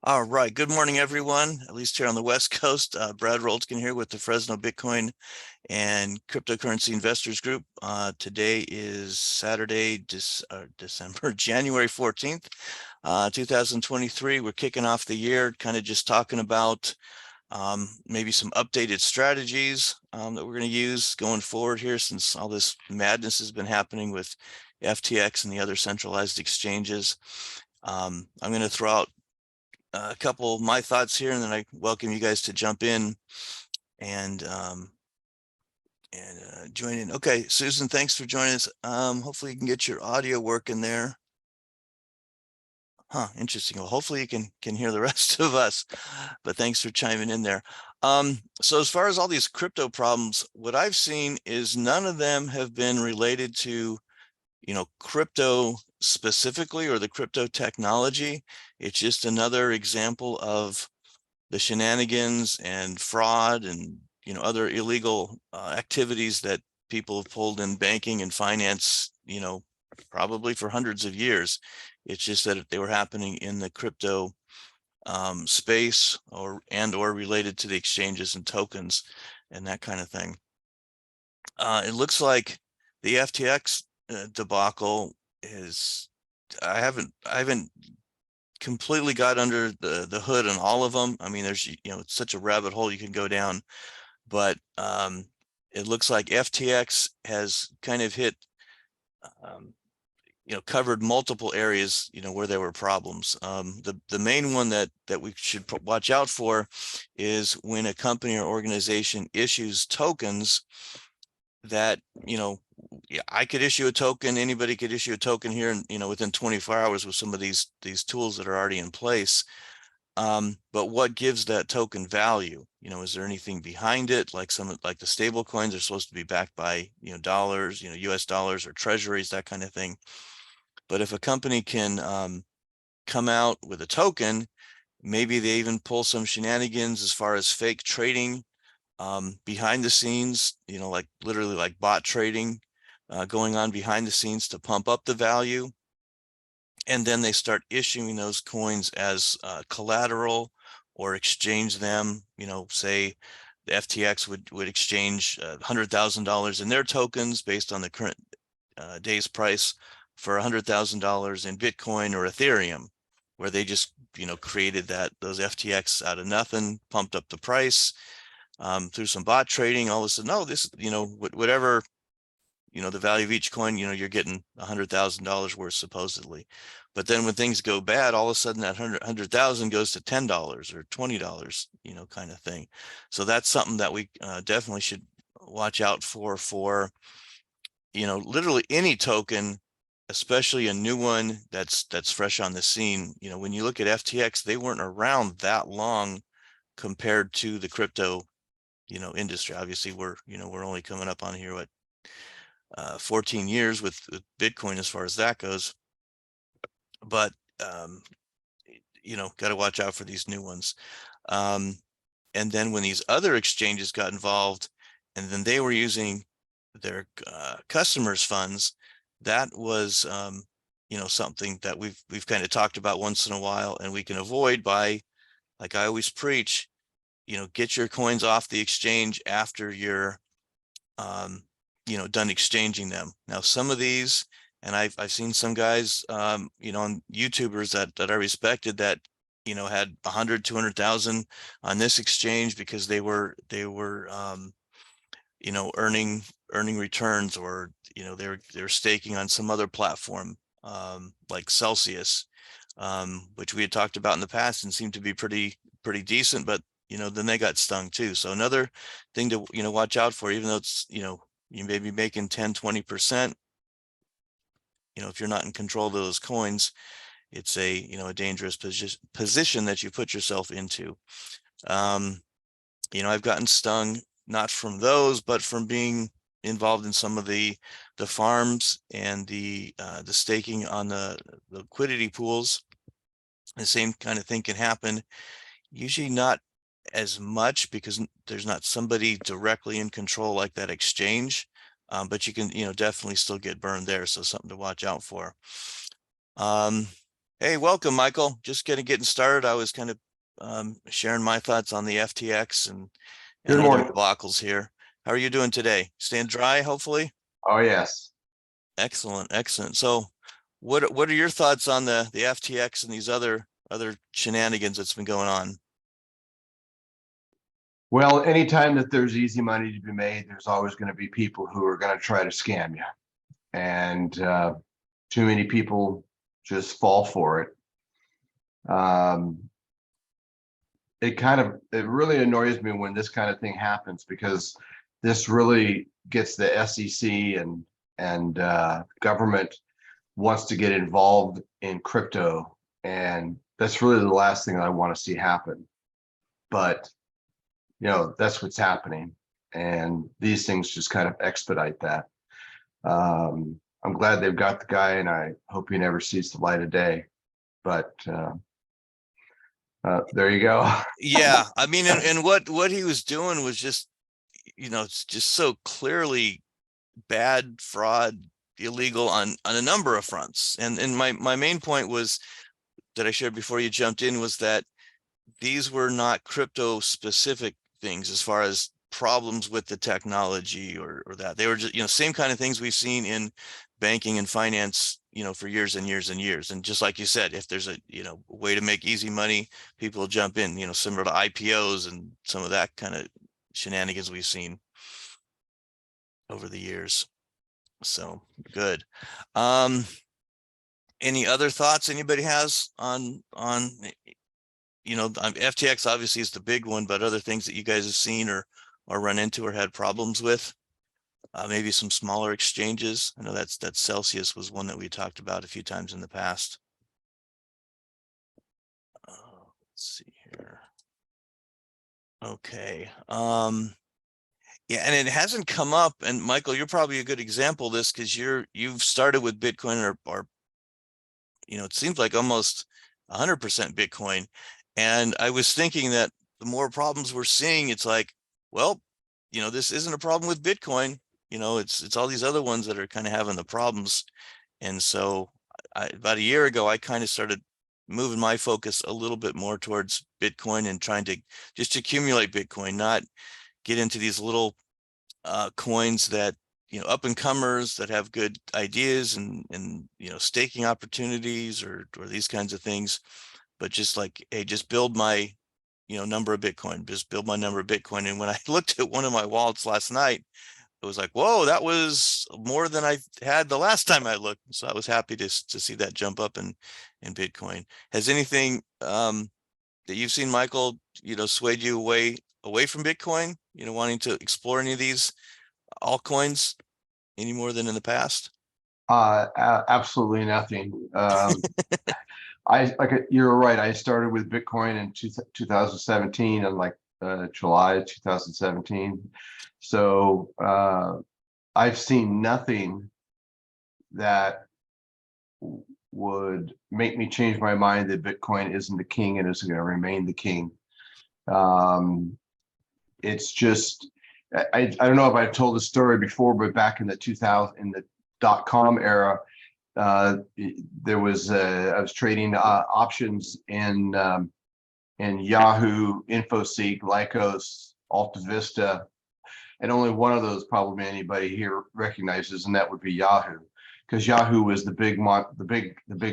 All right. Good morning, everyone. At least here on the West Coast. Brad Roltzkin here with the Fresno Bitcoin and Cryptocurrency Investors Group. Today is Saturday, December, January 14th, 2023. We're kicking off the year, kind of just talking about maybe some updated strategies that we're going to use going forward here, since all this madness has been happening with FTX and the other centralized exchanges. I'm going to throw out a couple of my thoughts here, and then I welcome you guys to jump in and join in. Okay, Susan, thanks for joining us. Hopefully you can get your audio working there. Interesting. Well, hopefully you can hear the rest of us, but thanks for chiming in there. So as far as all these crypto problems, what I've seen is none of them have been related to crypto specifically or the crypto technology. It's just another example of the shenanigans and fraud and other illegal activities that people have pulled in banking and finance, probably for hundreds of years. It's just that they were happening in the crypto space or related to the exchanges and tokens and that kind of thing. It looks like the FTX debacle is, I haven't completely got under the hood on all of them. I mean, there's, it's such a rabbit hole you can go down, but it looks like FTX has kind of hit, covered multiple areas, where there were problems. The main one that we should watch out for is when a company or organization issues tokens that, I could issue a token, anybody could issue a token here, and within 24 hours with some of these tools that are already in place. But what gives that token value? Is there anything behind it? Like the stable coins are supposed to be backed by, dollars, US dollars or treasuries, that kind of thing. But if a company can come out with a token, maybe they even pull some shenanigans as far as fake trading behind the scenes, like literally like bot trading going on behind the scenes to pump up the value. And then they start issuing those coins as collateral or exchange them. Say the FTX would exchange $100,000 in their tokens based on the current day's price for $100,000 in Bitcoin or Ethereum, where they just created those FTX out of nothing, pumped up the price through some bot trading. All of a sudden, oh, this whatever the value of each coin, you're getting $100,000 worth supposedly. But then when things go bad, all of a sudden that 100,000 goes to $10 or $20, kind of thing. So that's something that we definitely should watch out for, literally any token, especially a new one that's fresh on the scene. When you look at FTX, they weren't around that long compared to the crypto, industry. Obviously, we're only coming up on here, what, 14 years with Bitcoin as far as that goes. But, got to watch out for these new ones. And then when these other exchanges got involved, and then they were using their customers' funds, that was, something that we've kind of talked about once in a while, and we can avoid by, like I always preach, get your coins off the exchange after you're done exchanging them. Now, some of these, and I've seen some guys, on YouTubers that I respected that, had 100, 200,000 on this exchange because they were earning returns, or, they're staking on some other platform, like Celsius, which we had talked about in the past and seemed to be pretty decent, but, then they got stung too. So another thing to, watch out for, even though it's, you may be making 10, 20%, if you're not in control of those coins, it's a dangerous position that you put yourself into. I've gotten stung not from those, but from being involved in some of the farms and the staking on the liquidity pools. The same kind of thing can happen, usually not as much because there's not somebody directly in control like that exchange, but you can definitely still get burned there. So something to watch out for. Hey, welcome, Michael. Just getting started. I was kind of sharing my thoughts on the FTX and Good other morning. debacles here. How are you doing today? Staying dry, hopefully? Oh, yes. Excellent, excellent. So, what are your thoughts on the FTX and these other shenanigans that's been going on? Well, anytime that there's easy money to be made, there's always going to be people who are going to try to scam you. And too many people just fall for it. Um, it really annoys me when this kind of thing happens, because this really gets the SEC and government wants to get involved in crypto. And that's really the last thing I want to see happen. But that's what's happening, and these things just kind of expedite that. I'm glad they've got the guy, and I hope he never sees the light of day. But there you go. Yeah, I mean, and what he was doing was just, it's just so clearly bad, fraud, illegal on a number of fronts. And my main point was that I shared before you jumped in was that these were not crypto specific things as far as problems with the technology or that. They were just, same kind of things we've seen in banking and finance, for years and years and years. And just like you said, if there's a, way to make easy money, people will jump in, similar to IPOs and some of that kind of shenanigans we've seen over the years. So good. Um, any other thoughts anybody has on FTX obviously is the big one, but other things that you guys have seen or run into or had problems with? Maybe some smaller exchanges. I know that Celsius was one that we talked about a few times in the past. Let's see here. Okay. Yeah, and it hasn't come up. And Michael, you're probably a good example of this because you've started with Bitcoin or it seems like almost 100% Bitcoin. And I was thinking that the more problems we're seeing, it's like, well, this isn't a problem with Bitcoin. It's all these other ones that are kind of having the problems. And so about a year ago, I kind of started moving my focus a little bit more towards Bitcoin and trying to just accumulate Bitcoin, not get into these little coins that, up and comers that have good ideas and staking opportunities or these kinds of things, but just like, hey, just build my number of Bitcoin, just build my number of Bitcoin. And when I looked at one of my wallets last night, it was like, whoa, that was more than I had the last time I looked. So I was happy to see that jump up in Bitcoin. Has anything that you've seen, Michael, swayed you away from Bitcoin, wanting to explore any of these altcoins any more than in the past? Absolutely nothing. You're right. I started with Bitcoin in 2017, and like July 2017. So I've seen nothing that would make me change my mind that Bitcoin isn't the king and isn't going to remain the king. Um, it's just, I don't know if I've told the story before, but back in the 2000, in the .com era, there was I was trading options in Yahoo, InfoSeek, Lycos, Alta Vista, and only one of those probably anybody here recognizes, and that would be Yahoo, because Yahoo was the big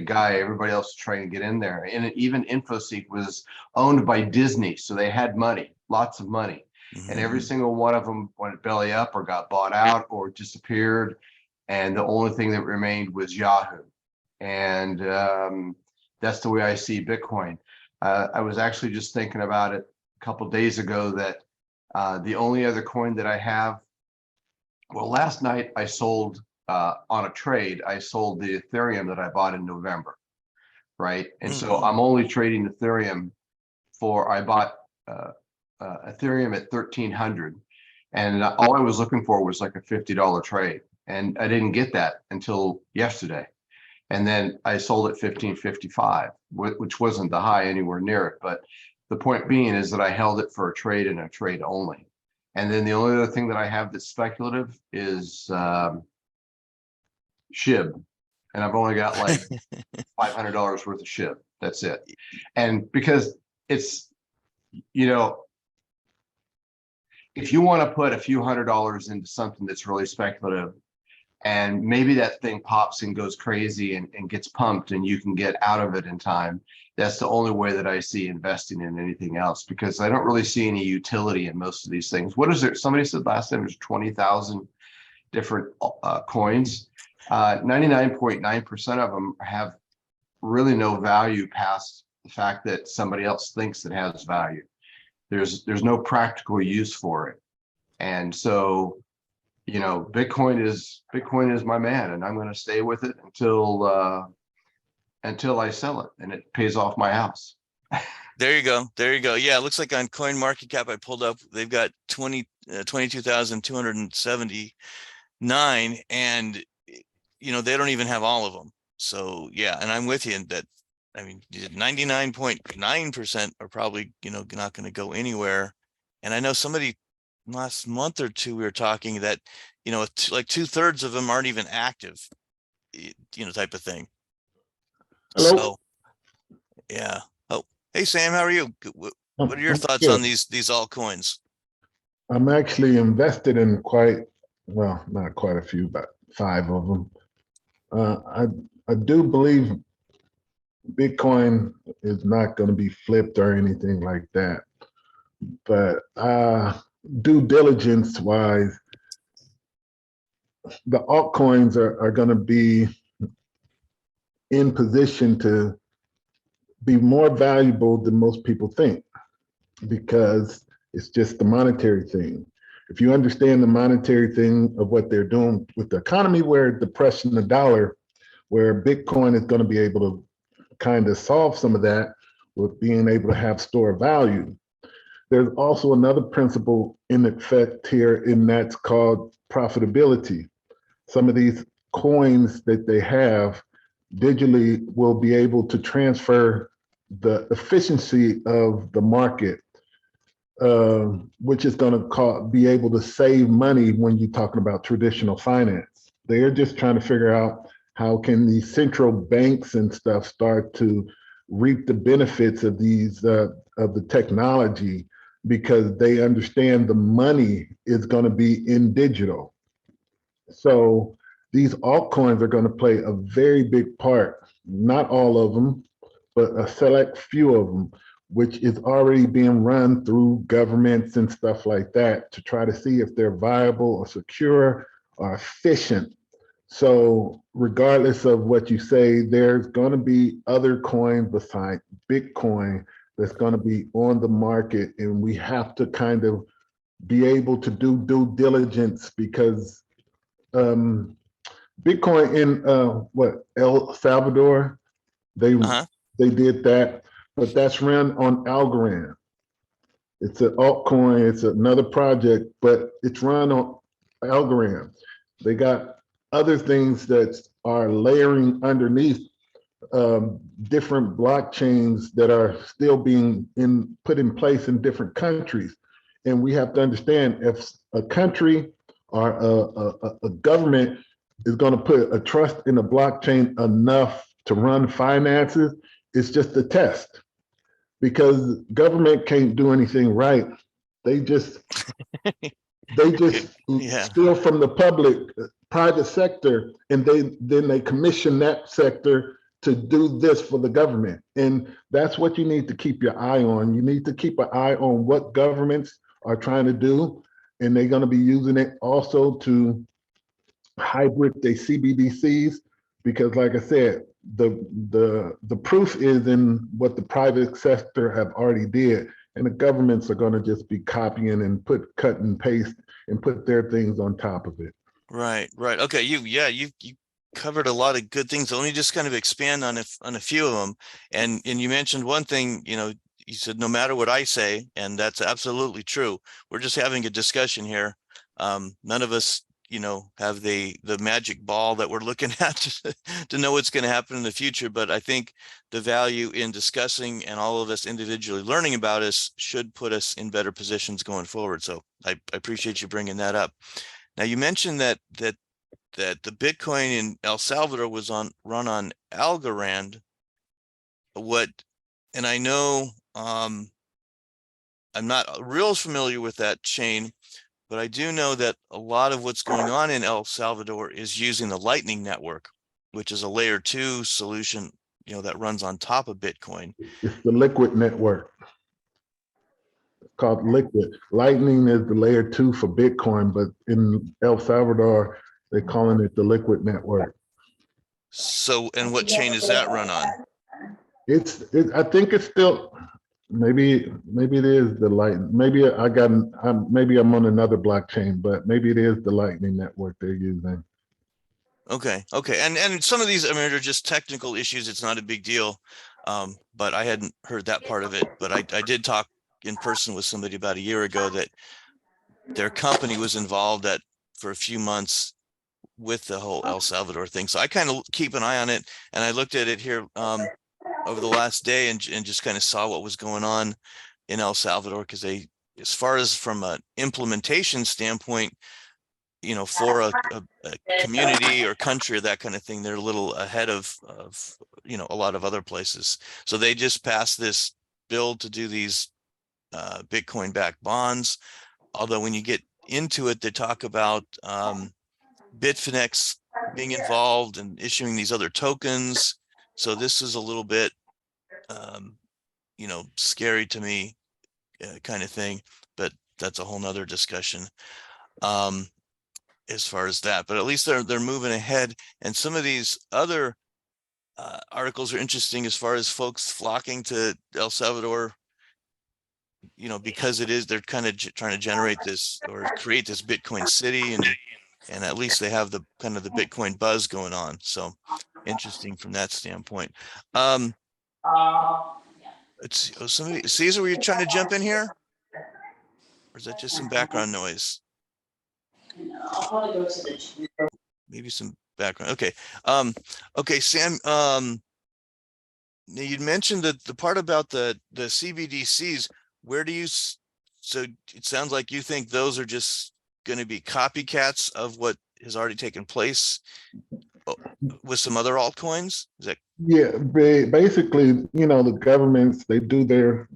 guy. Everybody else was trying to get in there, and even InfoSeek was owned by Disney, so they had money, lots of money, and every Mm-hmm. single one of them went belly up or got bought out or disappeared, and the only thing that remained was Yahoo, and that's the way I see Bitcoin. I was actually just thinking about it a couple of days ago that the only other coin that I have, well, last night I sold on a trade, I sold the Ethereum that I bought in November, right? And so Mm-hmm. I'm only trading Ethereum I bought Ethereum at 1,300. And all I was looking for was like a $50 trade. And I didn't get that until yesterday. And then I sold at 1555, which wasn't the high anywhere near it. But the point being is that I held it for a trade and a trade only. And then the only other thing that I have that's speculative is SHIB, and I've only got like $500 worth of shit. That's it. And because it's, you know, if you want to put a few $100s into something that's really speculative, and maybe that thing pops and goes crazy and gets pumped and you can get out of it in time, that's the only way that I see investing in anything else, because I don't really see any utility in most of these things. What is there? Somebody said last time there's 20,000 different coins. 99.9% of them have really no value past the fact that somebody else thinks it has value. There's no practical use for it. And so, you know, Bitcoin is my man, and I'm going to stay with it until I sell it and it pays off my house. There you go. There you go. Yeah, it looks like on CoinMarketCap I pulled up, they've got 22,279, and you know, they don't even have all of them. So yeah, and I'm with you in that. I mean, 99.9% are probably, you know, not going to go anywhere. And I know somebody last month or two, we were talking that, you know, like 2/3 of them aren't even active, you know, type of thing. Hello. So yeah. Oh, hey Sam, how are you? What are your I'm thoughts on good. these altcoins? I'm actually invested in well, not quite a few, but 5 of them. I do believe Bitcoin is not going to be flipped or anything like that. But due diligence wise, the altcoins are going to be in position to be more valuable than most people think, because it's just the monetary thing. If you understand the monetary thing of what they're doing with the economy, where depressing the dollar, where Bitcoin is going to be able to kind of solve some of that with being able to have store value. There's also another principle in effect here, and that's called profitability. Some of these coins that they have digitally will be able to transfer the efficiency of the market, which is going to be able to save money when you're talking about traditional finance. They're just trying to figure out how can these central banks and stuff start to reap the benefits of these of the technology, because they understand the money is going to be in digital. So these altcoins are going to play a very big part, not all of them, but a select few of them, which is already being run through governments and stuff like that to try to see if they're viable or secure or efficient. So regardless of what you say, there's going to be other coins besides Bitcoin that's going to be on the market, and we have to kind of be able to do due diligence, because Bitcoin in El Salvador, they did that, but that's run on Algorand. It's an altcoin, it's another project, but it's run on Algorand. They got other things that are layering underneath, different blockchains that are still being put in place in different countries. And we have to understand, if a country or a government is going to put a trust in a blockchain enough to run finances, it's just a test, because government can't do anything right. They just steal from the private sector, and then they commission that sector to do this for the government. And that's what you need to keep your eye on. You need to keep an eye on what governments are trying to do, and they're going to be using it also to hybrid their CBDCs, because like I said, the proof is in what the private sector have already did, and the governments are going to just be copying and cut and paste and put their things on top of it. Right. Okay. You covered a lot of good things. Let me just kind of expand on a few of them. And you mentioned one thing, you know, you said, no matter what I say, and that's absolutely true. We're just having a discussion here. None of us, you know, have the magic ball that we're looking at to know what's going to happen in the future. But I think the value in discussing and all of us individually learning about us should put us in better positions going forward. So I appreciate you bringing that up. Now, you mentioned that that the Bitcoin in El Salvador was run on Algorand. And I know I'm not real familiar with that chain, but I do know that a lot of what's going on in El Salvador is using the Lightning Network, which is a layer 2 solution, that runs on top of Bitcoin. It's the Liquid network. It's called Liquid. Lightning is the layer 2 for Bitcoin, but in El Salvador, they're calling it the Liquid network. So, and what chain is that run on? I think it's still, maybe it is the Lightning. Maybe I'm on another blockchain, but maybe it is the Lightning network they're using. Okay. And some of these, they're just technical issues. It's not a big deal. But I hadn't heard that part of it. But I did talk in person with somebody about a year ago that their company was involved for a few months with the whole El Salvador thing. So I kind of keep an eye on it, and I looked at it here over the last day and just kind of saw what was going on in El Salvador, because as far as from an implementation standpoint, for a community or country or that kind of thing, they're a little ahead of a lot of other places. So they just passed this bill to do these Bitcoin backed bonds. Although when you get into it, they talk about Bitfinex being involved and issuing these other tokens. So this is a little bit, scary to me, kind of thing, but that's a whole nother discussion as far as that. But at least they're moving ahead. And some of these other articles are interesting as far as folks flocking to El Salvador, because they're kind of trying to generate this or create this Bitcoin city, and at least they have the kind of the Bitcoin buzz going on. So interesting from that standpoint. Let's see. Caesar, were you trying to jump in here? Or is that just some background noise? Maybe some background. Okay. Okay, Sam, you'd mentioned that the part about the CBDCs, so it sounds like you think those are just going to be copycats of what has already taken place with some other altcoins? Is that? Yeah, basically, the governments, they do their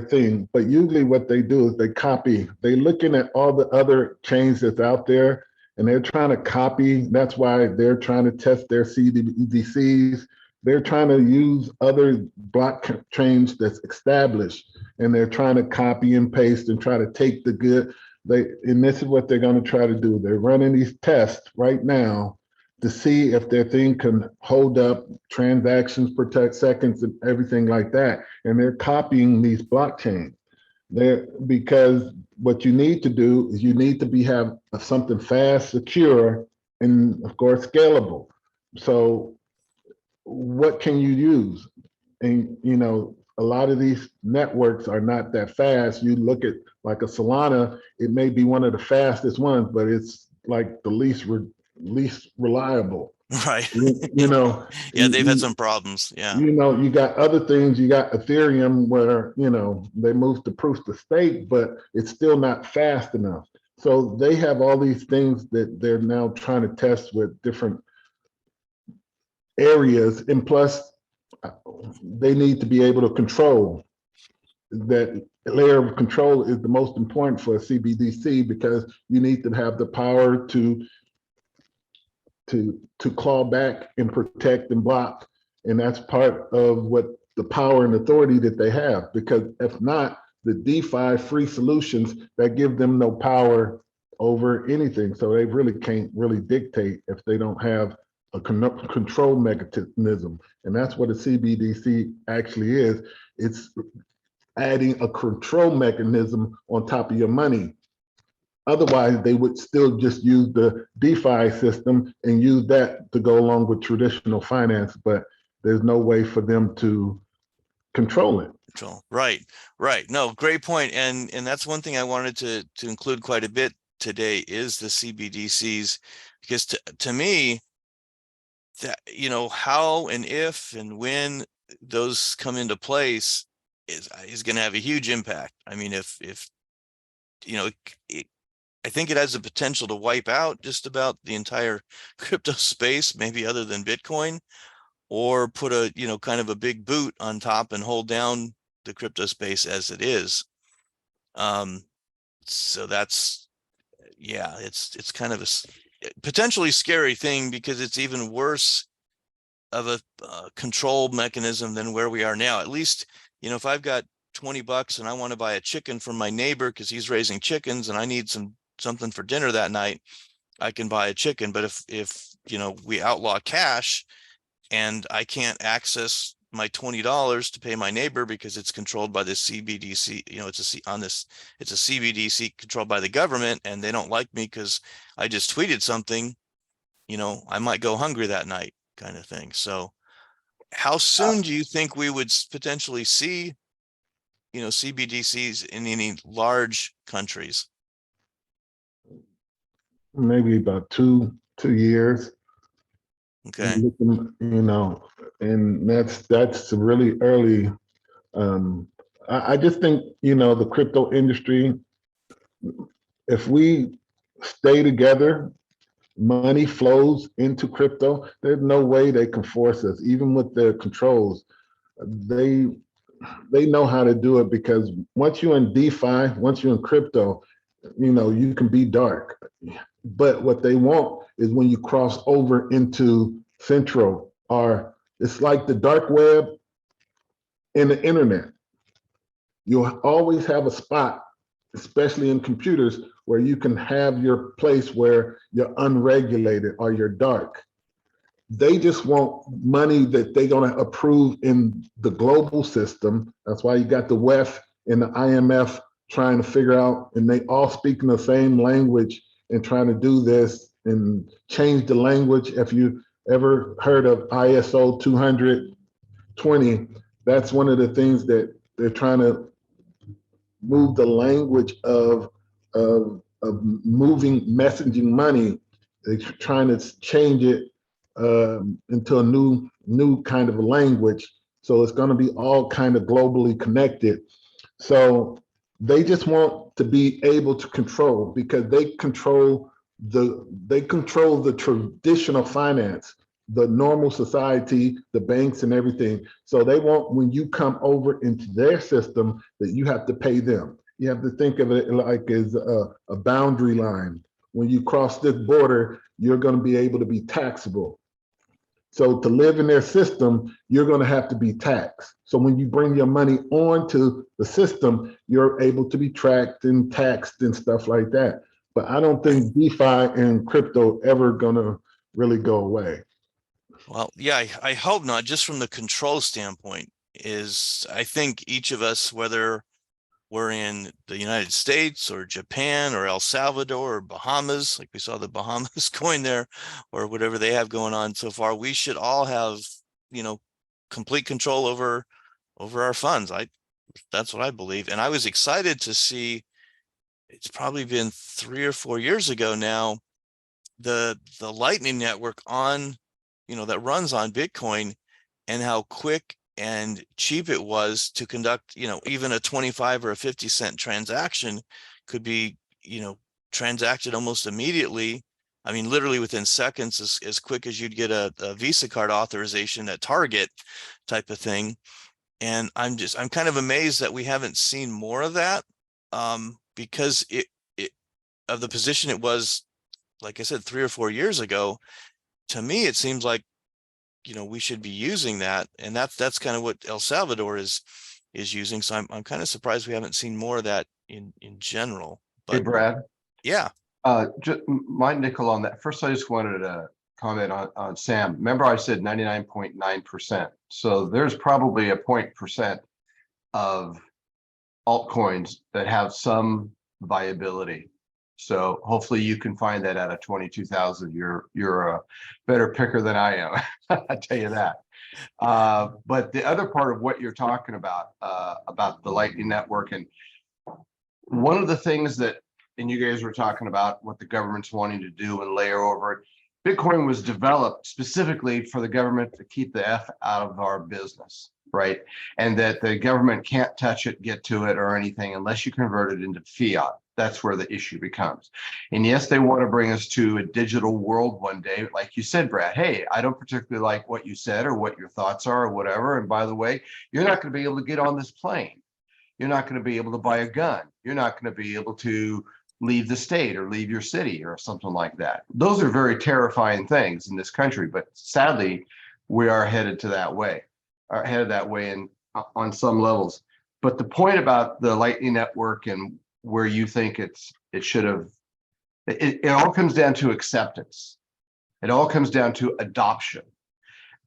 thing, but usually what they do is they copy. They're looking at all the other chains that's out there, and they're trying to copy. That's why they're trying to test their CBDCs. They're trying to use other blockchains that's established, and they're trying to copy and paste and try to take the good. And this is what they're going to try to do. They're running these tests right now to see if their thing can hold up transactions per seconds and everything like that. And they're copying these blockchains. Because what you need to do is you need to have something fast, secure, and of course scalable. So what can you use? And a lot of these networks are not that fast. You look at like a Solana, it may be one of the fastest ones, but it's like the least reliable. Right. Yeah, they've had some problems. Yeah. You got other things. You got Ethereum where, they moved to proof of stake, but it's still not fast enough. So they have all these things that they're now trying to test with different areas. And plus, they need to be able to control. That layer of control is the most important for a CBDC, because you need to have the power to claw back and protect and block. And that's part of what the power and authority that they have, because if not, the DeFi free solutions that give them no power over anything. So they really can't really dictate if they don't have a control mechanism. And that's what a CBDC actually is. It's adding a control mechanism on top of your money. Otherwise, they would still just use the DeFi system and use that to go along with traditional finance, but there's no way for them to control it. Right. No, great point. And that's one thing I wanted to include quite a bit today is the CBDCs, because to me, that, how and if and when those come into place is going to have a huge impact. I mean, if I think it has the potential to wipe out just about the entire crypto space, maybe other than Bitcoin, or put a, kind of a big boot on top and hold down the crypto space as it is. So that's, yeah, it's kind of a potentially scary thing, because it's even worse of a control mechanism than where we are now. At least, if I've got $20 and I want to buy a chicken from my neighbor because he's raising chickens and I need something for dinner that night, I can buy a chicken. But if we outlaw cash and I can't access my $20 to pay my neighbor because it's controlled by the CBDC, it's a CBDC controlled by the government, and they don't like me because I just tweeted something, I might go hungry that night, kind of thing. So how soon do you think we would potentially see, CBDCs in any large countries? Maybe about two years. Okay. And that's really early. I just think, the crypto industry, if we stay together, money flows into crypto. There's no way they can force us, even with their controls. They know how to do it, because once you're in DeFi, once you're in crypto, you can be dark. But what they want is when you cross over into Central, or it's like the dark web and the internet. You'll always have a spot, especially in computers, where you can have your place where you're unregulated or you're dark. They just want money that they're going to approve in the global system. That's why you got the WEF and the IMF trying to figure out, and they all speaking the same language and trying to do this and change the language. If you ever heard of ISO 220, that's one of the things that they're trying to move the language of moving messaging money. They're trying to change it into a new kind of language. So it's going to be all kind of globally connected. So they just want to be able to control, because they control the traditional finance, the normal society, the banks and everything. So they want, when you come over into their system, that you have to pay them. You have to think of it like as a boundary line. When you cross this border, you're going to be able to be taxable. So to live in their system, you're going to have to be taxed. So when you bring your money onto the system, you're able to be tracked and taxed and stuff like that. But I don't think DeFi and crypto ever going to really go away. Well, yeah, I hope not. Just from the control standpoint, I think each of us, whether we're in the United States or Japan or El Salvador or Bahamas, like we saw the Bahamas going there, or whatever they have going on so far, we should all have, complete control over our funds. That's what I believe. And I was excited to see, it's probably been 3 or 4 years ago now, the Lightning Network on, that runs on Bitcoin, and how quick and cheap it was to conduct, even a 25 or a 50-cent transaction could be, transacted almost immediately. I mean, literally within seconds, as quick as you'd get a Visa card authorization at Target type of thing. And I'm kind of amazed that we haven't seen more of that, because it of the position it was, like I said, 3 or 4 years ago. To me, it seems like, we should be using that, and that's kind of what El Salvador is using. So I'm kind of surprised we haven't seen more of that in general. But Hey, Brad. Yeah. Just my nickel on that. First, I just wanted to comment on Sam. Remember, I said 99.9%. So there's probably a 0.% of altcoins that have some viability. So hopefully you can find that out of 22,000. You're a better picker than I am. I tell you that. But the other part of what you're talking about the Lightning Network, and one of the things that, and you guys were talking about what the government's wanting to do and layer over it. Bitcoin was developed specifically for the government to keep the F out of our business, right? And that the government can't touch it, get to it, or anything unless you convert it into fiat. That's where the issue becomes. And yes, they want to bring us to a digital world one day. Like you said, Brad, hey, I don't particularly like what you said or what your thoughts are or whatever. And by the way, you're not going to be able to get on this plane. You're not going to be able to buy a gun. You're not going to be able to leave the state or leave your city or something like that. Those are very terrifying things in this country, but sadly, we are headed to that way, are headed that way in on some levels. But the point about the Lightning Network and where you think it should have, it all comes down to acceptance. It all comes down to adoption.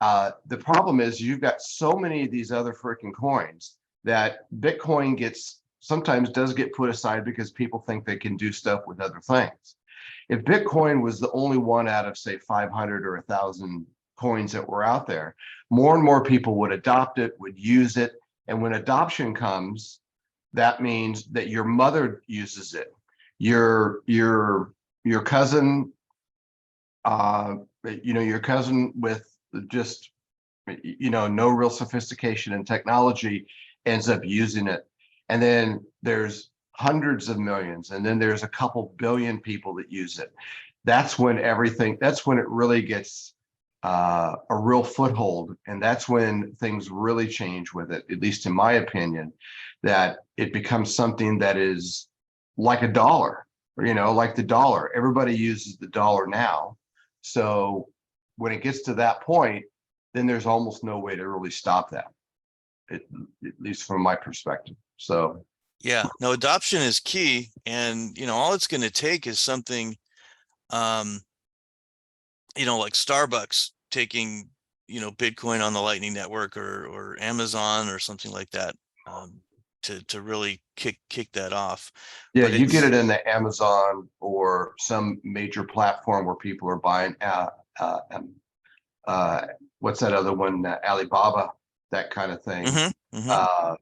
The problem is you've got so many of these other freaking coins that Bitcoin sometimes does get put aside because people think they can do stuff with other things. If Bitcoin was the only one out of, say, 500 or 1,000 coins that were out there, more and more people would adopt it, would use it. And when adoption comes, that means that your mother uses it, your cousin, your cousin with just, no real sophistication in technology ends up using it. And then there's hundreds of millions, and then there's a couple billion people that use it. That's when it really gets a real foothold. And that's when things really change with it, at least in my opinion, that it becomes something that is like a dollar, like the dollar. Everybody uses the dollar now. So when it gets to that point, then there's almost no way to really stop that, at least from my perspective. So Yeah, no, adoption is key. And, all it's going to take is something, like Starbucks taking, Bitcoin on the Lightning Network or Amazon or something like that, to really kick that off. yeah, But you get it in the Amazon or some major platform where people are buying, what's that other one, Alibaba, that kind of thing.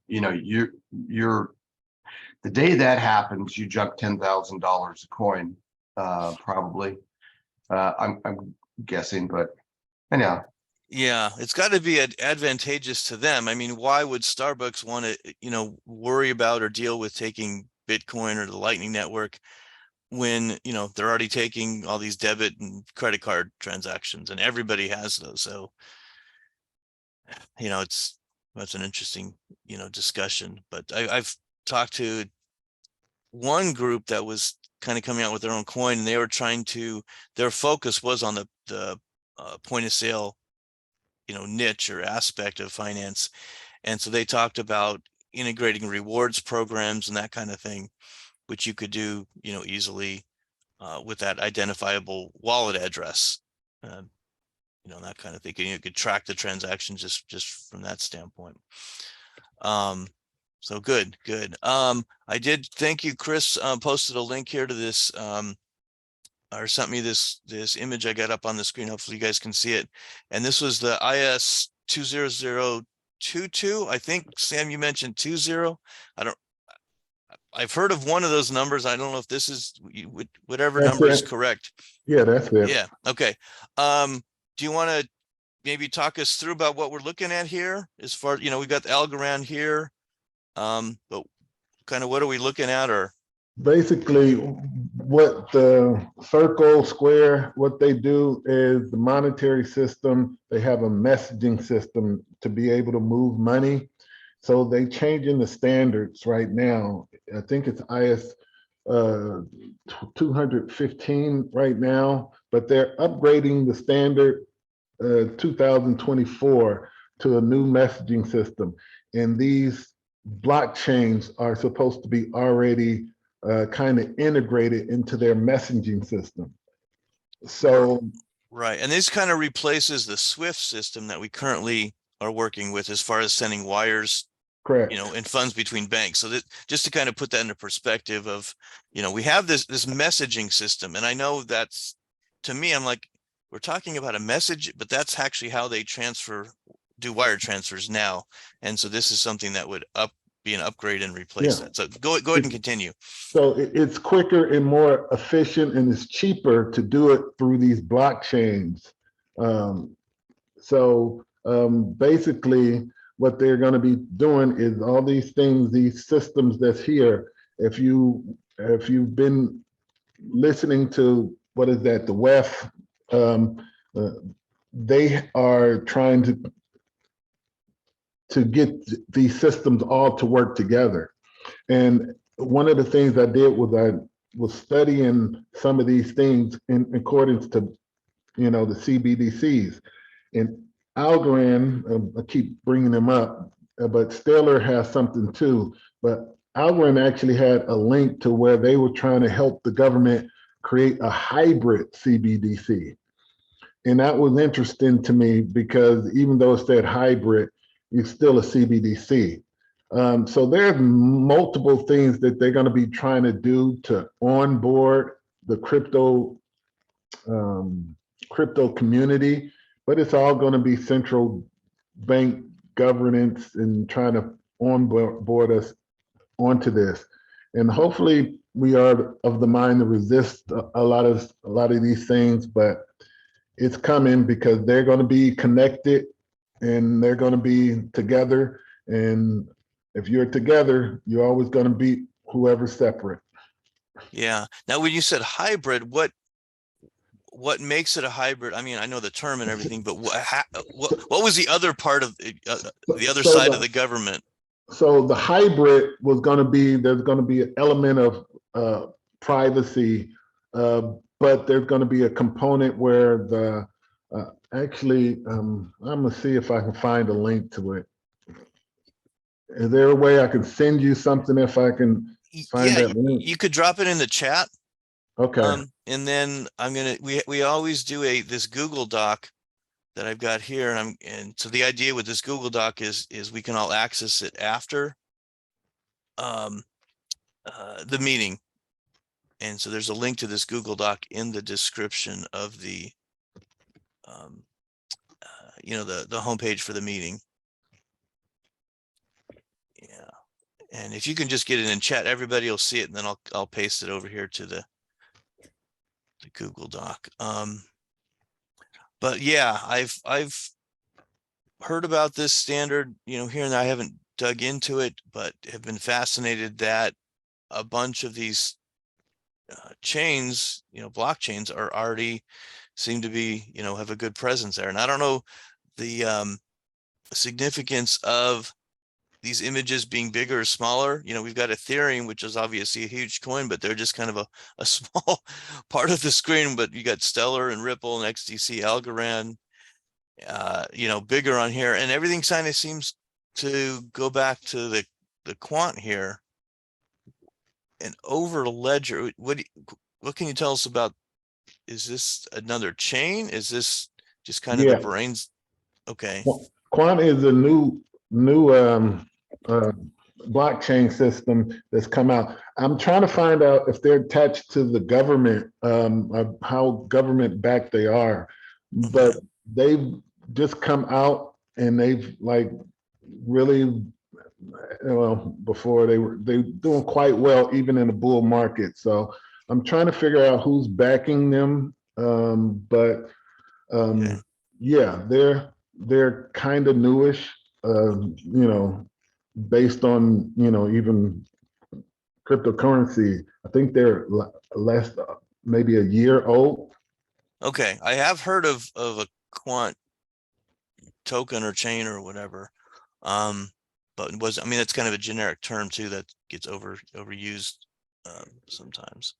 You're the day that happens, you jump $10,000 a coin, probably. I'm guessing, but anyhow. Yeah, it's got to be advantageous to them. I mean, why would Starbucks want to, worry about or deal with taking Bitcoin or the Lightning Network when, they're already taking all these debit and credit card transactions and everybody has those. So, that's an interesting, discussion. But I've talked to one group that was kind of coming out with their own coin, and they were their focus was on the point of sale, niche or aspect of finance. And so they talked about integrating rewards programs and that kind of thing, which you could do, easily with that identifiable wallet address, that kind of thing. And you could track the transactions just from that standpoint. So good. I did, thank you, Chris, posted a link here to this, or sent me this image I got up on the screen. Hopefully you guys can see it. And this was the IS 20022. I think, Sam, you mentioned 20. I've heard of one of those numbers. I don't know if this is whatever number is correct. Yeah, that's it. Yeah. Okay. Do you want to maybe talk us through about what we're looking at here? As far, we've got the Algorand here. But kind of what are we looking at? Or basically what the circle, square, what they do is the monetary system, they have a messaging system to be able to move money. So they changing the standards right now. I think it's IS 215 right now, but they're upgrading the standard 2024 to a new messaging system. And these blockchains are supposed to be already kind of integrated into their messaging system. So right, and this kind of replaces the SWIFT system that we currently are working with as far as sending wires, correct, and funds between banks. So that, just to kind of put that into perspective of, we have this messaging system, and I know that's, to me, I'm like, we're talking about a message, but that's actually how they do wire transfers now. And so this is something that would be an upgrade and replace that. So go ahead and continue. So it's quicker and more efficient, and it's cheaper to do it through these blockchains. Basically what they're going to be doing is all these things, these systems that's here. If you if you've been listening to, what is that, the WEF, they are trying to get these systems all to work together. And one of the things I did was I was studying some of these things in accordance to, the CBDCs. And Algorand, I keep bringing them up, but Stellar has something too. But Algorand actually had a link to where they were trying to help the government create a hybrid CBDC. And that was interesting to me because even though it said hybrid, it's still a CBDC. So there's multiple things that they're going to be trying to do to onboard the crypto community, but it's all going to be central bank governance and trying to onboard us onto this. And hopefully we are of the mind to resist a lot of these things, but it's coming because they're going to be connected and they're going to be together. And if you're together, you're always going to beat whoever's separate. Yeah. Now, when you said hybrid, what makes it a hybrid? I mean, I know the term and everything, but what was the other part of the other side of the government? So the hybrid was going to be, there's going to be an element of privacy, but there's going to be a component where the actually, I'm going to see if I can find a link to it. Is there a way I can send you something if I can find that link? You could drop it in the chat. Okay. And then we always do this Google Doc that I've got here, and so the idea with this Google Doc is we can all access it after the meeting. And so there's a link to this Google Doc in the description of the the homepage for the meeting. Yeah. And if you can just get it in chat, everybody will see it, and then I'll paste it over here to the Google Doc. But yeah, I've heard about this standard, here and there. I haven't dug into it, but have been fascinated that a bunch of these chains, blockchains are already seem to be, have a good presence there. And I don't know the significance of these images being bigger or smaller. We've got Ethereum, which is obviously a huge coin, but they're just kind of a small part of the screen. But you got Stellar and Ripple and XDC, Algorand, bigger on here, and everything kind of seems to go back to the quant here. And over ledger, what can you tell us about? Is this another chain? Is this just kind of the brains? Okay. Quant is a new blockchain system that's come out. I'm trying to find out if they're attached to the government, how government backed they are, but they've just come out and they've really, before they doing quite well even in the bull market. So I'm trying to figure out who's backing them, yeah, they're kind of newish, based on even cryptocurrency. I think they're less, maybe a year old. Okay, I have heard of a quant token or chain or whatever, but that's kind of a generic term too that gets overused sometimes.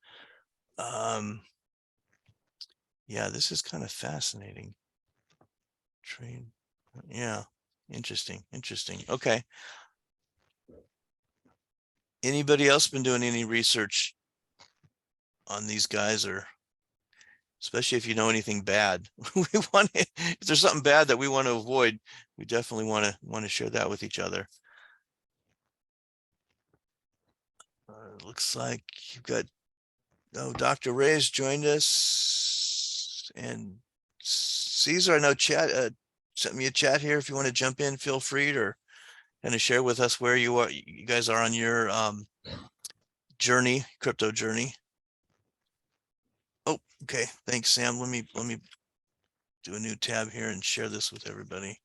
Yeah, this is kind of fascinating. Trade, yeah, interesting. Okay. Anybody else been doing any research on these guys, or especially if you know anything bad? If there's something bad that we want to avoid, we definitely want to share that with each other. Looks like you've got, Dr. Reyes joined us, and Caesar, I know chat sent me a chat here. If you want to jump in, feel free to kind of share with us where you guys are on your journey, crypto journey. Oh, okay. Thanks, Sam. Let me do a new tab here and share this with everybody.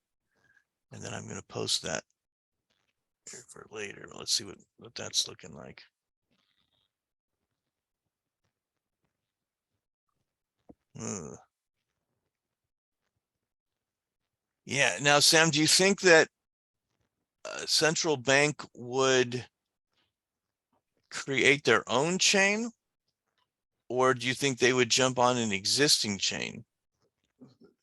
And then I'm going to post that here for later. Let's see what that's looking like. Ugh. Yeah. Now, Sam, do you think that a central bank would create their own chain, or do you think they would jump on an existing chain?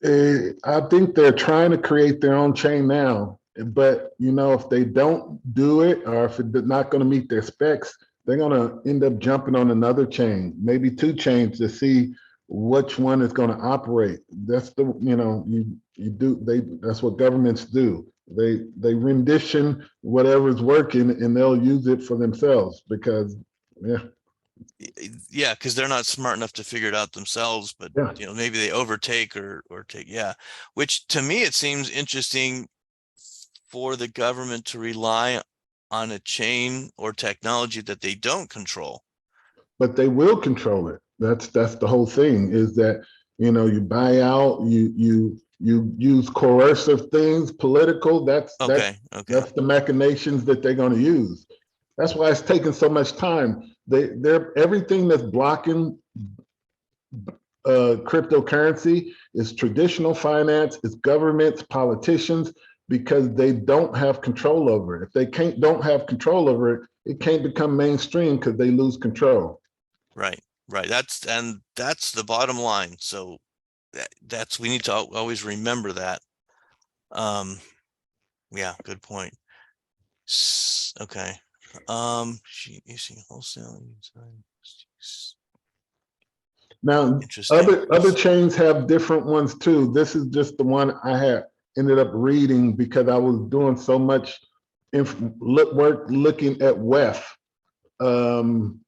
I think they're trying to create their own chain now, but if they don't do it, or if it's not going to meet their specs, they're going to end up jumping on another chain, maybe two chains, to see which one is going to operate. That's that's what governments do. They rendition whatever's working and they'll use it for themselves because yeah. Yeah, because they're not smart enough to figure it out themselves, but Yeah. maybe they overtake or take, yeah. Which to me it seems interesting for the government to rely on a chain or technology that they don't control. But they will control it. That's the whole thing, is that you buy out, you use coercive things, political. That's Okay. the machinations that they're going to use. That's why it's taking so much time. They're everything that's blocking cryptocurrency is traditional finance, it's governments, politicians, because they don't have control over it. If they don't have control over it, it can't become mainstream because they lose control. Right. That's the bottom line. So we need to always remember that. Yeah, good point. Okay. Issuing wholesale. Now, Interesting. other chains have different ones too. This is just the one I had ended up reading because I was doing so much work looking at WEF. And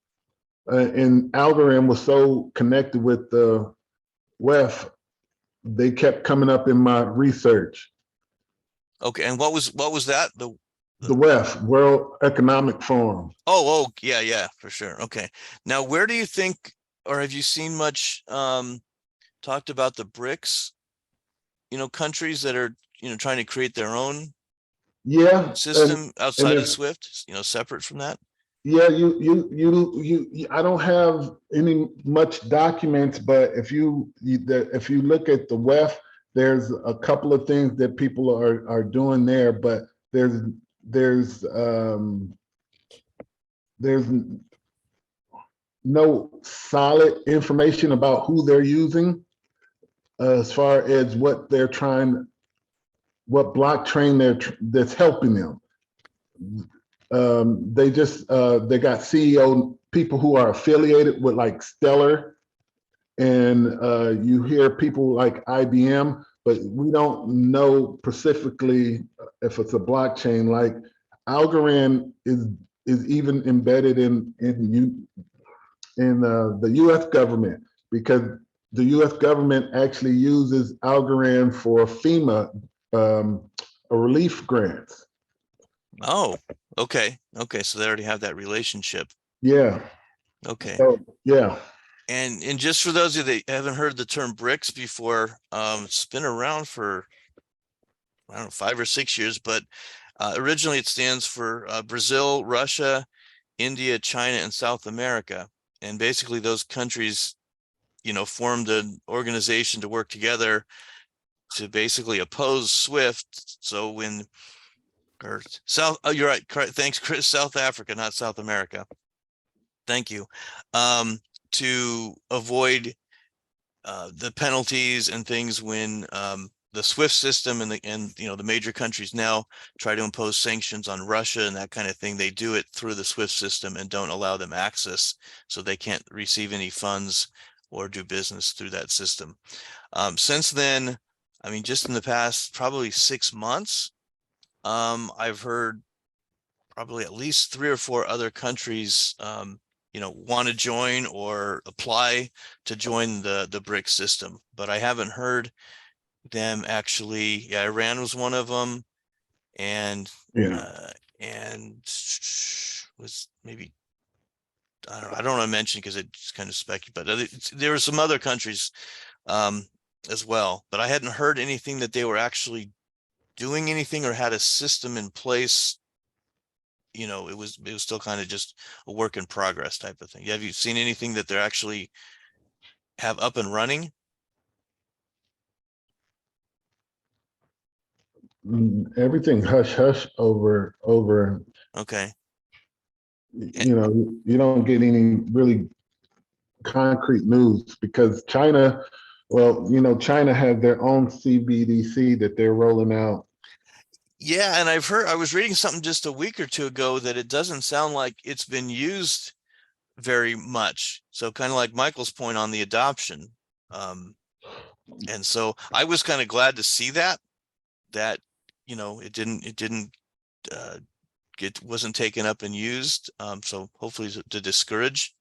Algorand was so connected with the WEF, they kept coming up in my research. Okay, and what was that? The WEF, World Economic Forum. Oh, yeah, for sure. Okay. Now, where do you think, or have you seen much talked about the BRICS, countries that are, trying to create their own system outside of SWIFT, separate from that? Yeah, I don't have any much documents, but if you look at the WEF, there's a couple of things that people are doing there, but there's no solid information about who they're using as far as what blockchain that's helping them. They got CEO people who are affiliated with like Stellar, and you hear people like IBM, but we don't know specifically if it's a blockchain. Like Algorand is even embedded in the U.S. government, because the U.S. government actually uses Algorand for FEMA relief grants. Oh, okay. So they already have that relationship. Yeah. Okay. So, yeah. And just for those of you that haven't heard the term BRICS before, it's been around for, I don't know, 5 or 6 years, but originally it stands for Brazil, Russia, India, China, and South America. And basically those countries, formed an organization to work together to basically oppose SWIFT. So you're right. Thanks, Chris. South Africa, not South America. Thank you. To avoid the penalties and things when the SWIFT system and the major countries now try to impose sanctions on Russia and that kind of thing. They do it through the SWIFT system and don't allow them access, so they can't receive any funds or do business through that system. Since then, I mean, just in the past probably 6 months, I've heard probably at least 3 or 4 other countries want to join or apply to join the BRICS system, but I haven't heard them actually. Yeah, Iran was one of them, and was maybe, I don't want to mention because it's kind of speculative, but there were some other countries as well, but I hadn't heard anything that they were actually doing anything or had a system in place. It was still kind of just a work in progress type of thing. Have you seen anything that they're actually have up and running? Everything hush hush over. Okay. You know, you don't get any really concrete news because China. Well, you know, China has their own CBDC that they're rolling out. Yeah, and I was reading something just a week or two ago that it doesn't sound like it's been used very much. So kind of like Michael's point on the adoption. And so I was kind of glad to see that, you know, it didn't uh, wasn't taken up and used. So hopefully to discourage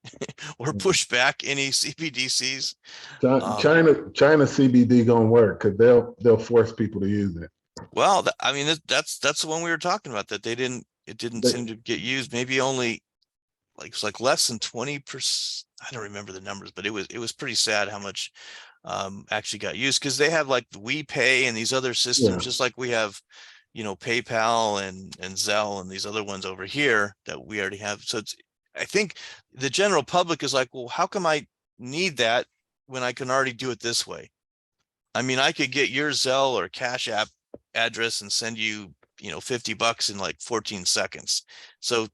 or push back any CBDCs. China CBD gonna work because they'll force people to use it. Well, I mean, that's the one we were talking about, that it didn't They, seem to get used. Maybe only it's like less than 20%. I don't remember the numbers, but it was pretty sad how much actually got used, because they have like the WePay and these other yeah, systems, just like we have, you know, PayPal and Zelle and these other ones over here that we already have. So I think the general public is like, well, how come I need that when I can already do it this way? I mean, I could get your Zelle or Cash App address and send you, you know, $50 in like 14 seconds. So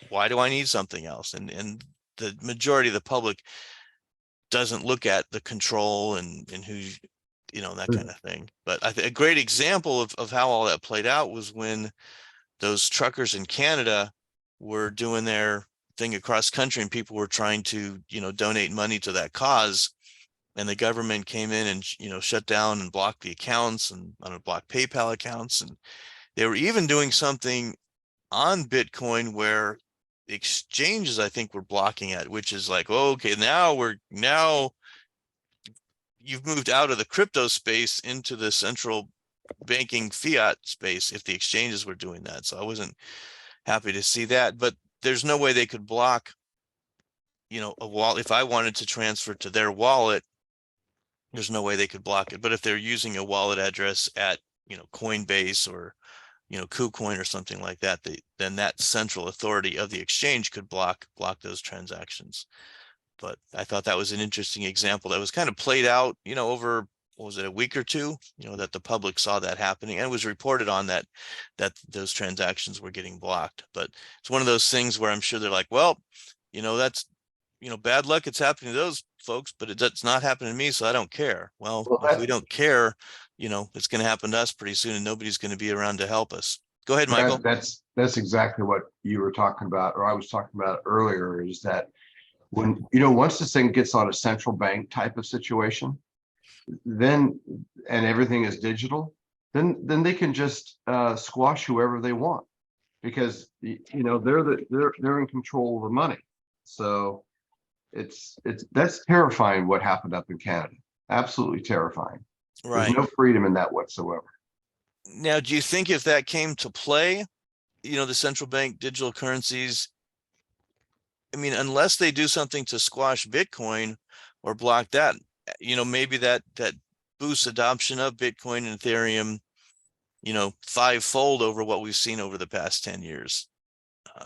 why do I need something else? And the majority of the public doesn't look at the control and who, you know, that kind of thing. But I think a great example of how all that played out was when those truckers in Canada were doing their thing across country and people were trying to, you know, donate money to that cause. And the government came in and, you know, shut down and blocked the accounts and blocked PayPal accounts. And they were even doing something on Bitcoin where the exchanges, I think, were blocking it, which is like, oh, okay, now you've moved out of the crypto space into the central banking fiat space if the exchanges were doing that. So I wasn't happy to see that, but there's no way they could block, you know, a wallet. If I wanted to transfer to their wallet, there's no way they could block it. But if they're using a wallet address at, you know, Coinbase or, you know, KuCoin or something like that, then that central authority of the exchange could block those transactions. But I thought that was an interesting example that was kind of played out, you know, over, what was it, a week or two, you know, that the public saw that happening, and it was reported on that those transactions were getting blocked. But it's one of those things where I'm sure they're like, well, you know, that's, you know, bad luck, it's happening to those folks, but it's not happening to me, so I don't care. Well, Well, if we don't care, you know, it's going to happen to us pretty soon and nobody's going to be around to help us. Go ahead, Michael. that's exactly what you were talking about, or I was talking about earlier, is that when, you know, once this thing gets on a central bank type of situation, then, and everything is digital, then they can just squash whoever they want, because you know they're in control of the money. So it's that's terrifying what happened up in Canada. Absolutely terrifying. There's Right. no freedom in that whatsoever. Now, do you think if that came to play, you know, the central bank digital currencies, I mean, unless they do something to squash Bitcoin or block that, you know, maybe that boosts adoption of Bitcoin and Ethereum, you know, fivefold over what we've seen over the past 10 years,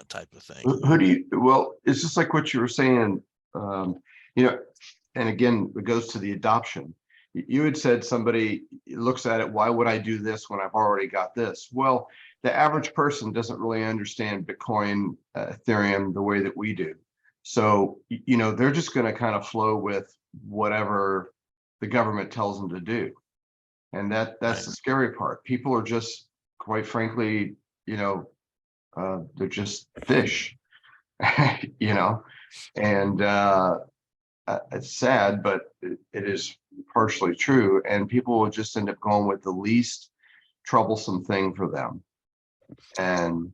type of thing. Who do you, well, it's just like what you were saying, you know, and again, it goes to the adoption. You had said somebody looks at it, why would I do this when I've already got this? Well, the average person doesn't really understand Bitcoin, Ethereum the way that we do. So, you know, they're just going to kind of flow with whatever the government tells them to do. And that's Right. the scary part. People are just, quite frankly, you know, they're just fish, you know, and it's sad, but it is partially true. And people will just end up going with the least troublesome thing for them. And,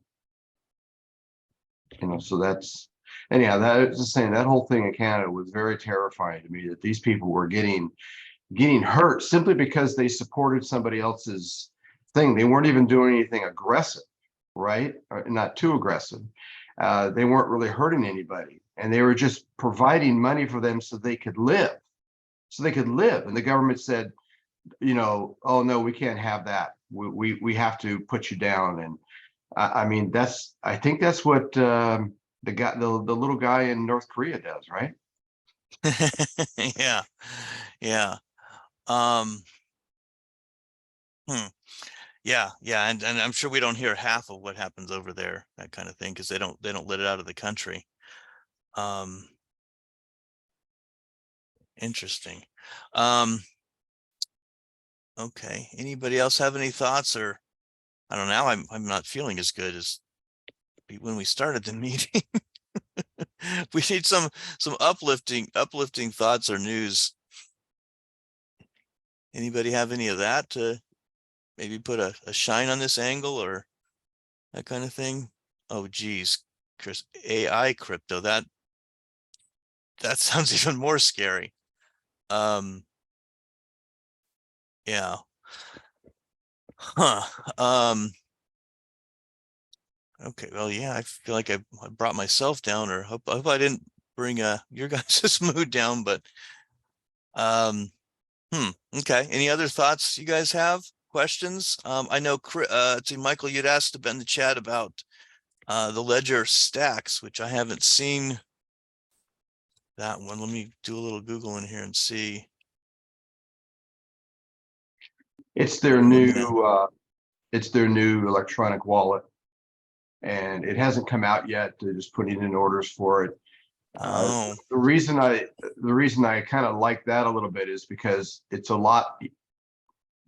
you know, so that's, anyhow, that is just saying, that whole thing in Canada was very terrifying to me, that these people were getting hurt simply because they supported somebody else's thing. They weren't even doing anything aggressive, right? Or not too aggressive. They weren't really hurting anybody, and they were just providing money for them so they could live. And the government said, you know, oh no, we can't have that. We have to put you down. And I mean, I think that's what the little guy in North Korea does, right? Yeah. Yeah. Um, hmm. Yeah, yeah, and I'm sure we don't hear half of what happens over there, that kind of thing, because they don't let it out of the country. Um, Interesting. Um, okay. Anybody else have any thoughts? Or I don't know. I'm not feeling as good as when we started the meeting. We need some uplifting thoughts or news. Anybody have any of that to maybe put a shine on this angle or that kind of thing? Oh geez, Chris, AI crypto, that sounds even more scary. Um, yeah. Huh. Okay, well, yeah, I feel like I brought myself down, or I hope I didn't bring your guys' mood down, but um okay. Any other thoughts you guys have? Questions? I know to Michael, you'd asked in the chat about the ledger stacks, which I haven't seen that one. Let me do a little Google in here and see. It's their new electronic wallet, and it hasn't come out yet. They're just putting in orders for it. Oh, The reason I kind of like that a little bit is because it's a lot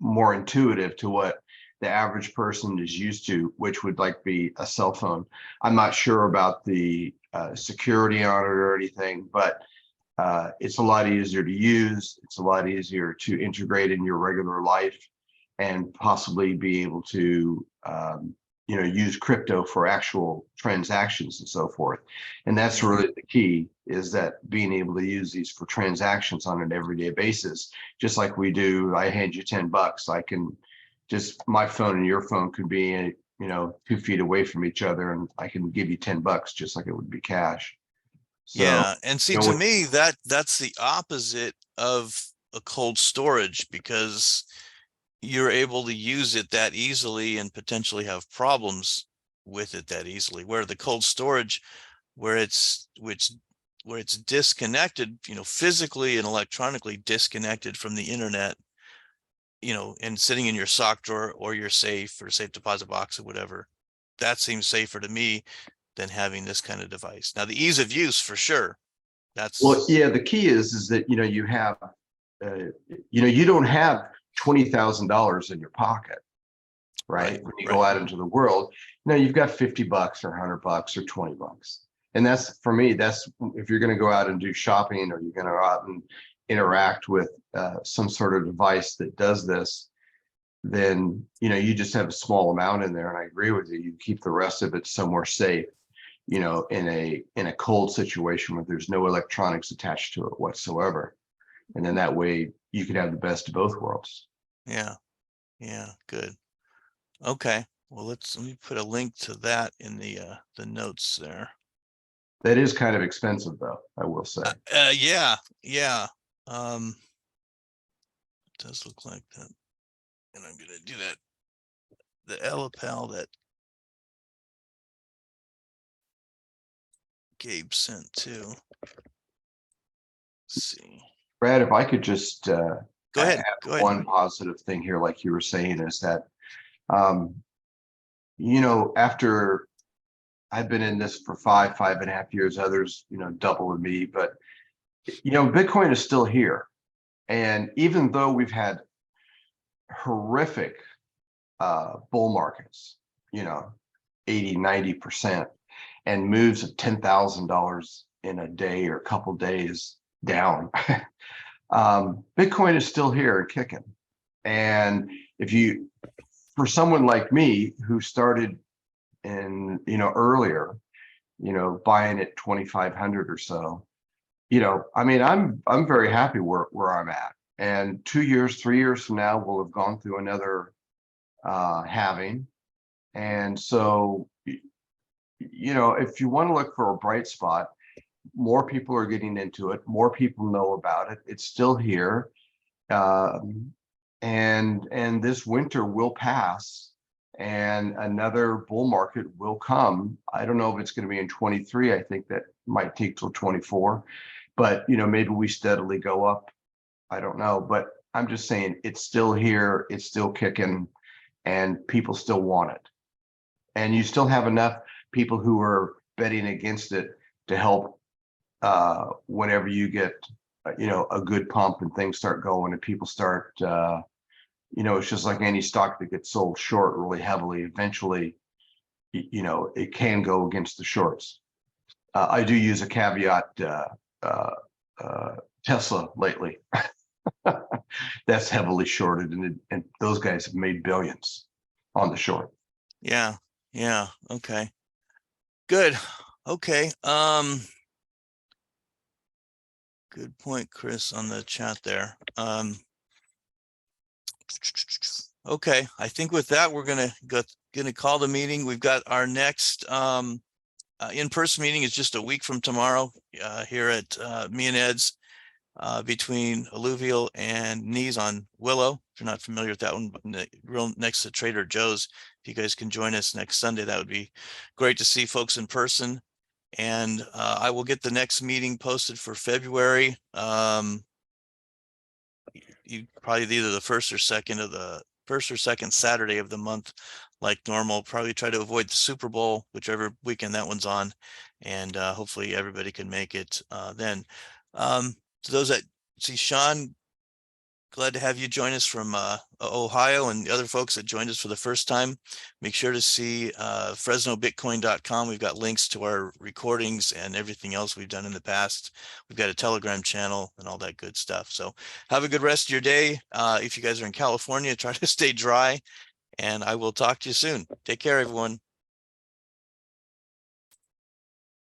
more intuitive to what the average person is used to, which would like be a cell phone. I'm not sure about the security on it or anything, but it's a lot easier to use. It's a lot easier to integrate in your regular life and possibly be able to use crypto for actual transactions and so forth. And that's yeah, really the key, is that being able to use these for transactions on an everyday basis, just like we do. I hand you $10. I can just, my phone and your phone could be 2 feet away from each other, and I can give you $10 just like it would be cash. So, yeah. And see, you to know, me, that's the opposite of a cold storage, because you're able to use it that easily and potentially have problems with it that easily. Where the cold storage, where it's disconnected, physically and electronically disconnected from the internet, and sitting in your sock drawer or your safe or safe deposit box or whatever, that seems safer to me than having this kind of device. Now, the ease of use, for sure. well, That's yeah, the key is that you have you don't have $20,000 in your pocket, right, right? When you go right. out into the world, you've got $50 or $100 or $20. And that's, for me, that's if you're going to go out and do shopping, or you're going to go out and interact with some sort of device that does this, then you just have a small amount in there. And I agree with you. You keep the rest of it somewhere safe, in a cold situation where there's no electronics attached to it whatsoever. And then that way you could have the best of both worlds. Yeah, yeah, good. Okay. Well, let me put a link to that in the notes there. That is kind of expensive, though, I will say. Yeah, yeah. It does look like that. And I'm gonna do that. The LPAL that Gabe sent too. Let's see. Brad, if I could just Go ahead. add Go ahead. one positive thing here, like you were saying, is that, after I've been in this for 5.5 years, others, double than me, but, Bitcoin is still here. And even though we've had horrific bull markets, 80, 90%, and moves of $10,000 in a day or a couple days down, Bitcoin is still here and kicking. And for someone like me who started earlier, buying at 2,500 or so, I mean, I'm very happy where I'm at. And 2 years, 3 years from now, we'll have gone through another halving. And so, if you want to look for a bright spot, more people are getting into it. More people know about it. It's still here. And this winter will pass, and another bull market will come. I don't know if it's going to be in 23. I think that might take till 24, but maybe we steadily go up. I don't know, but I'm just saying it's still here. It's still kicking. and people still want it. And you still have enough people who are betting against it to help whenever you get, a good pump and things start going and people start, it's just like any stock that gets sold short really heavily. Eventually, it can go against the shorts. I do use a caveat, Tesla lately. That's heavily shorted, and those guys have made billions on the short. Yeah. Yeah. Okay. Good. Okay. Good point, Chris, on the chat there. Okay. I think with that, we're gonna call the meeting. We've got our next in-person meeting is just a week from tomorrow here at me and Ed's between Alluvial and Knees on Willow. If you're not familiar with that one, real next to Trader Joe's. If you guys can join us next Sunday, that would be great to see folks in person. And I will get the next meeting posted for February. You probably either the first or second Saturday of the month, like normal. Probably try to avoid the Super Bowl, whichever weekend that one's on, and hopefully everybody can make it then. To those that see Sean, glad to have you join us from Ohio, and the other folks that joined us for the first time. Make sure to see FresnoBitcoin.com. We've got links to our recordings and everything else we've done in the past. We've got a Telegram channel and all that good stuff. So have a good rest of your day. If you guys are in California, try to stay dry, and I will talk to you soon. Take care, everyone.